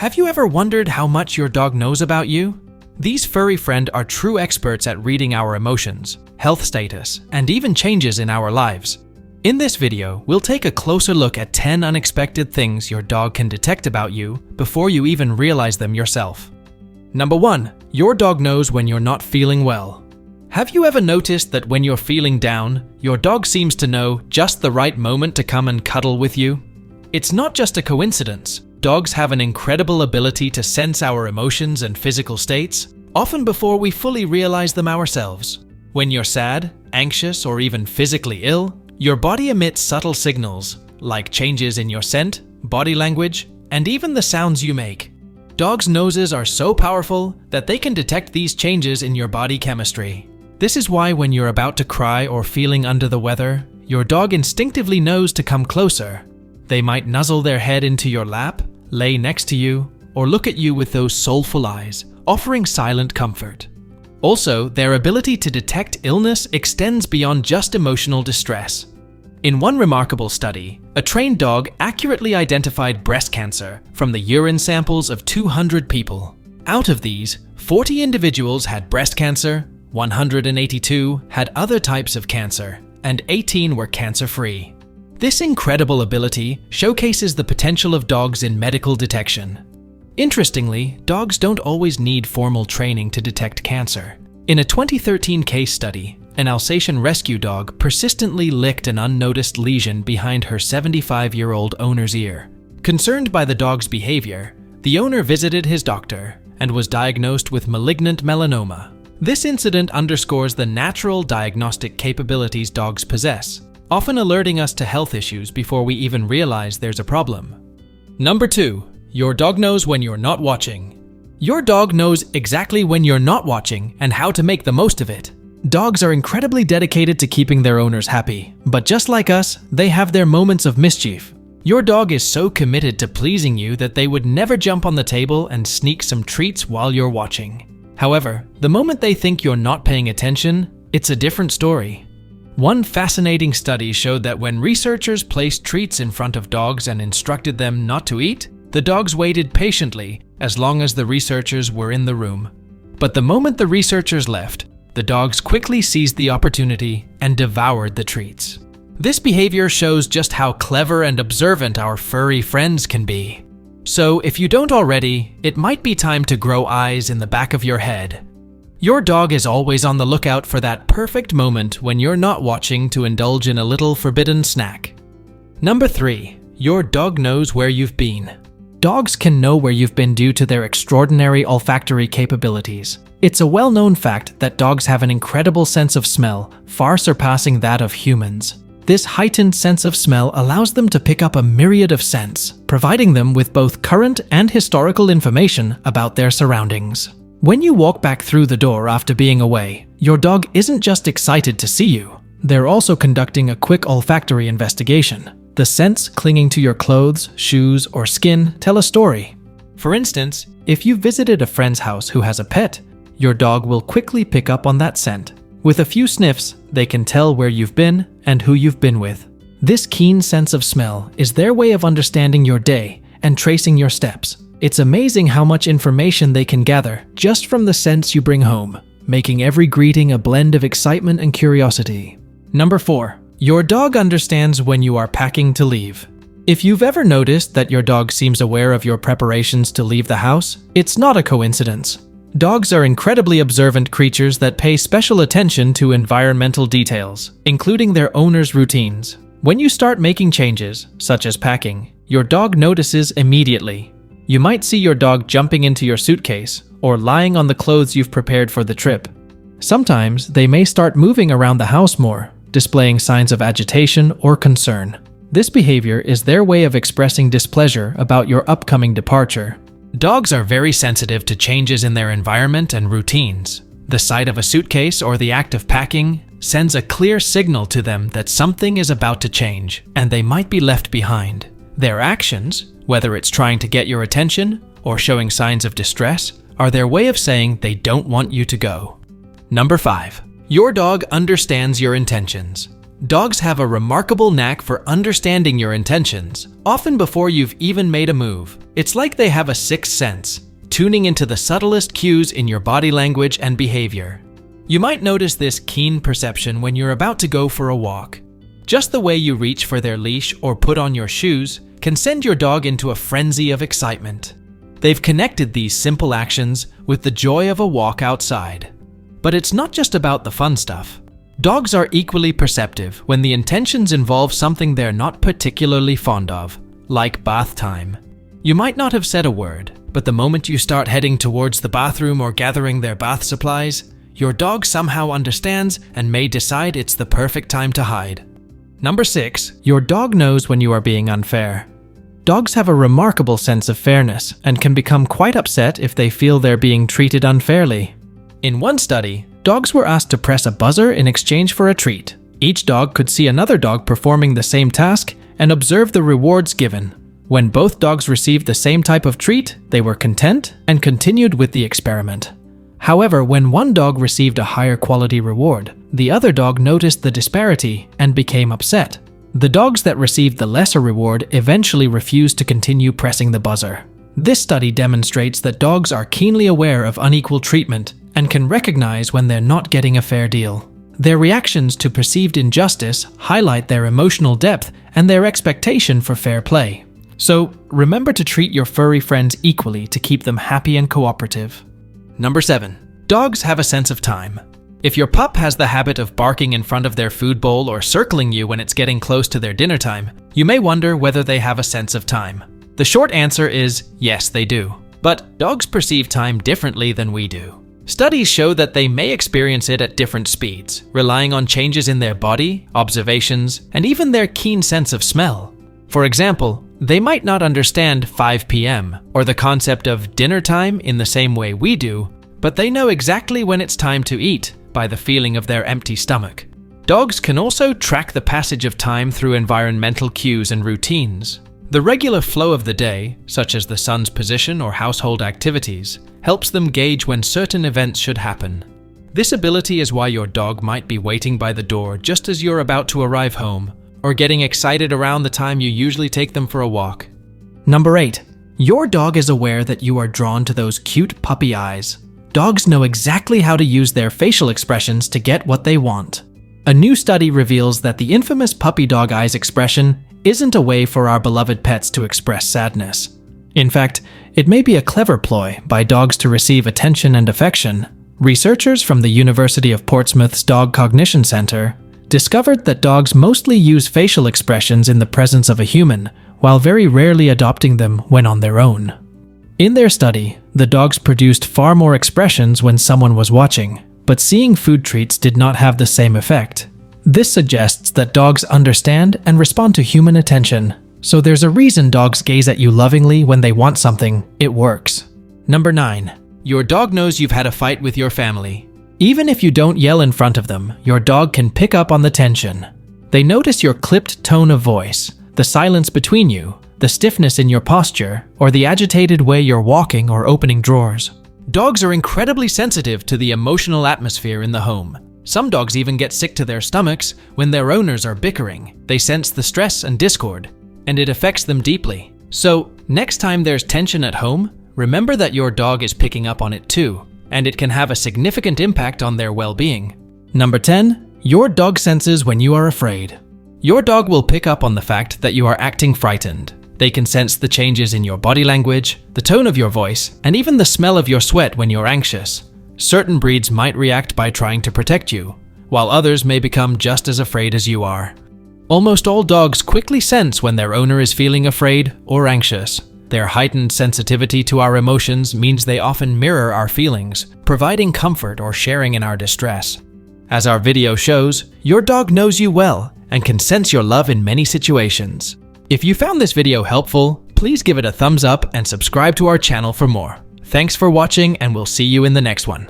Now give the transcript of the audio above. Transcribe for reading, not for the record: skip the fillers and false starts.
Have you ever wondered how much your dog knows about you? These furry friends are true experts at reading our emotions, health status, and even changes in our lives. In this video, we'll take a closer look at 10 unexpected things your dog can detect about you before you even realize them yourself. Number 1. Your dog knows when you're not feeling well. Have you ever noticed that when you're feeling down, your dog seems to know just the right moment to come and cuddle with you? It's not just a coincidence. Dogs have an incredible ability to sense our emotions and physical states, often before we fully realize them ourselves. When you're sad, anxious, or even physically ill, your body emits subtle signals, like changes in your scent, body language, and even the sounds you make. Dogs' noses are so powerful that they can detect these changes in your body chemistry. This is why when you're about to cry or feeling under the weather, your dog instinctively knows to come closer. They might nuzzle their head into your lap, lay next to you, or look at you with those soulful eyes, offering silent comfort. Also, their ability to detect illness extends beyond just emotional distress. In one remarkable study, a trained dog accurately identified breast cancer from the urine samples of 200 people. Out of these, 40 individuals had breast cancer, 182 had other types of cancer, and 18 were cancer-free. This incredible ability showcases the potential of dogs in medical detection. Interestingly, dogs don't always need formal training to detect cancer. In a 2013 case study, an Alsatian rescue dog persistently licked an unnoticed lesion behind her 75-year-old owner's ear. Concerned by the dog's behavior, the owner visited his doctor and was diagnosed with malignant melanoma. This incident underscores the natural diagnostic capabilities dogs possess, often alerting us to health issues before we even realize there's a problem. Number 2. Your dog knows when you're not watching. Your dog knows exactly when you're not watching and how to make the most of it. Dogs are incredibly dedicated to keeping their owners happy, but just like us, they have their moments of mischief. Your dog is so committed to pleasing you that they would never jump on the table and sneak some treats while you're watching. However, the moment they think you're not paying attention, it's a different story. One fascinating study showed that when researchers placed treats in front of dogs and instructed them not to eat, the dogs waited patiently as long as the researchers were in the room. But the moment the researchers left, the dogs quickly seized the opportunity and devoured the treats. This behavior shows just how clever and observant our furry friends can be. So if you don't already, it might be time to grow eyes in the back of your head. Your dog is always on the lookout for that perfect moment when you're not watching to indulge in a little forbidden snack. Number 3. Your dog knows where you've been. Dogs can know where you've been due to their extraordinary olfactory capabilities. It's a well-known fact that dogs have an incredible sense of smell, far surpassing that of humans. This heightened sense of smell allows them to pick up a myriad of scents, providing them with both current and historical information about their surroundings. When you walk back through the door after being away, your dog isn't just excited to see you. They're also conducting a quick olfactory investigation. The scents clinging to your clothes, shoes, or skin tell a story. For instance, if you visited a friend's house who has a pet, your dog will quickly pick up on that scent. With a few sniffs, they can tell where you've been and who you've been with. This keen sense of smell is their way of understanding your day and tracing your steps. It's amazing how much information they can gather just from the scents you bring home, making every greeting a blend of excitement and curiosity. Number 4. Your dog understands when you are packing to leave. If you've ever noticed that your dog seems aware of your preparations to leave the house, it's not a coincidence. Dogs are incredibly observant creatures that pay special attention to environmental details, including their owner's routines. When you start making changes, such as packing, your dog notices immediately. You might see your dog jumping into your suitcase or lying on the clothes you've prepared for the trip. Sometimes they may start moving around the house more, displaying signs of agitation or concern. This behavior is their way of expressing displeasure about your upcoming departure. Dogs are very sensitive to changes in their environment and routines. The sight of a suitcase or the act of packing sends a clear signal to them that something is about to change and they might be left behind. Their actions, whether it's trying to get your attention or showing signs of distress, are their way of saying they don't want you to go. Number 5. Your dog understands your intentions. Dogs have a remarkable knack for understanding your intentions, often before you've even made a move. It's like they have a sixth sense, tuning into the subtlest cues in your body language and behavior. You might notice this keen perception when you're about to go for a walk. Just the way you reach for their leash or put on your shoes can send your dog into a frenzy of excitement. They've connected these simple actions with the joy of a walk outside. But it's not just about the fun stuff. Dogs are equally perceptive when the intentions involve something they're not particularly fond of, like bath time. You might not have said a word, but the moment you start heading towards the bathroom or gathering their bath supplies, your dog somehow understands and may decide it's the perfect time to hide. Number 6. Your dog knows when you are being unfair. Dogs have a remarkable sense of fairness and can become quite upset if they feel they're being treated unfairly. In one study, dogs were asked to press a buzzer in exchange for a treat. Each dog could see another dog performing the same task and observe the rewards given. When both dogs received the same type of treat, they were content and continued with the experiment. However, when one dog received a higher quality reward, the other dog noticed the disparity and became upset. The dogs that received the lesser reward eventually refused to continue pressing the buzzer. This study demonstrates that dogs are keenly aware of unequal treatment and can recognize when they're not getting a fair deal. Their reactions to perceived injustice highlight their emotional depth and their expectation for fair play. So, remember to treat your furry friends equally to keep them happy and cooperative. Number 7. Dogs have a sense of time. If your pup has the habit of barking in front of their food bowl or circling you when it's getting close to their dinner time, you may wonder whether they have a sense of time. The short answer is yes, they do. But dogs perceive time differently than we do. Studies show that they may experience it at different speeds, relying on changes in their body, observations, and even their keen sense of smell. For example, they might not understand 5 p.m. or the concept of dinner time in the same way we do, but they know exactly when it's time to eat by the feeling of their empty stomach. Dogs can also track the passage of time through environmental cues and routines. The regular flow of the day, such as the sun's position or household activities, helps them gauge when certain events should happen. This ability is why your dog might be waiting by the door just as you're about to arrive home, or getting excited around the time you usually take them for a walk. Number 8. Your dog is aware that you are drawn to those cute puppy eyes. Dogs know exactly how to use their facial expressions to get what they want. A new study reveals that the infamous puppy dog eyes expression isn't a way for our beloved pets to express sadness. In fact, it may be a clever ploy by dogs to receive attention and affection. Researchers from the University of Portsmouth's Dog Cognition Center discovered that dogs mostly use facial expressions in the presence of a human, while very rarely adopting them when on their own. In their study, the dogs produced far more expressions when someone was watching, but seeing food treats did not have the same effect. This suggests that dogs understand and respond to human attention, so there's a reason dogs gaze at you lovingly when they want something. It works. Number 9. Your dog knows you've had a fight with your family. Even if you don't yell in front of them, your dog can pick up on the tension. They notice your clipped tone of voice, the silence between you, the stiffness in your posture, or the agitated way you're walking or opening drawers. Dogs are incredibly sensitive to the emotional atmosphere in the home. Some dogs even get sick to their stomachs when their owners are bickering. They sense the stress and discord, and it affects them deeply. So, next time there's tension at home, remember that your dog is picking up on it too, and it can have a significant impact on their well-being. Number 10. Your dog senses when you are afraid. Your dog will pick up on the fact that you are acting frightened. They can sense the changes in your body language, the tone of your voice, and even the smell of your sweat when you're anxious. Certain breeds might react by trying to protect you, while others may become just as afraid as you are. Almost all dogs quickly sense when their owner is feeling afraid or anxious. Their heightened sensitivity to our emotions means they often mirror our feelings, providing comfort or sharing in our distress. As our video shows, your dog knows you well and can sense your love in many situations. If you found this video helpful, please give it a thumbs up and subscribe to our channel for more. Thanks for watching, and we'll see you in the next one.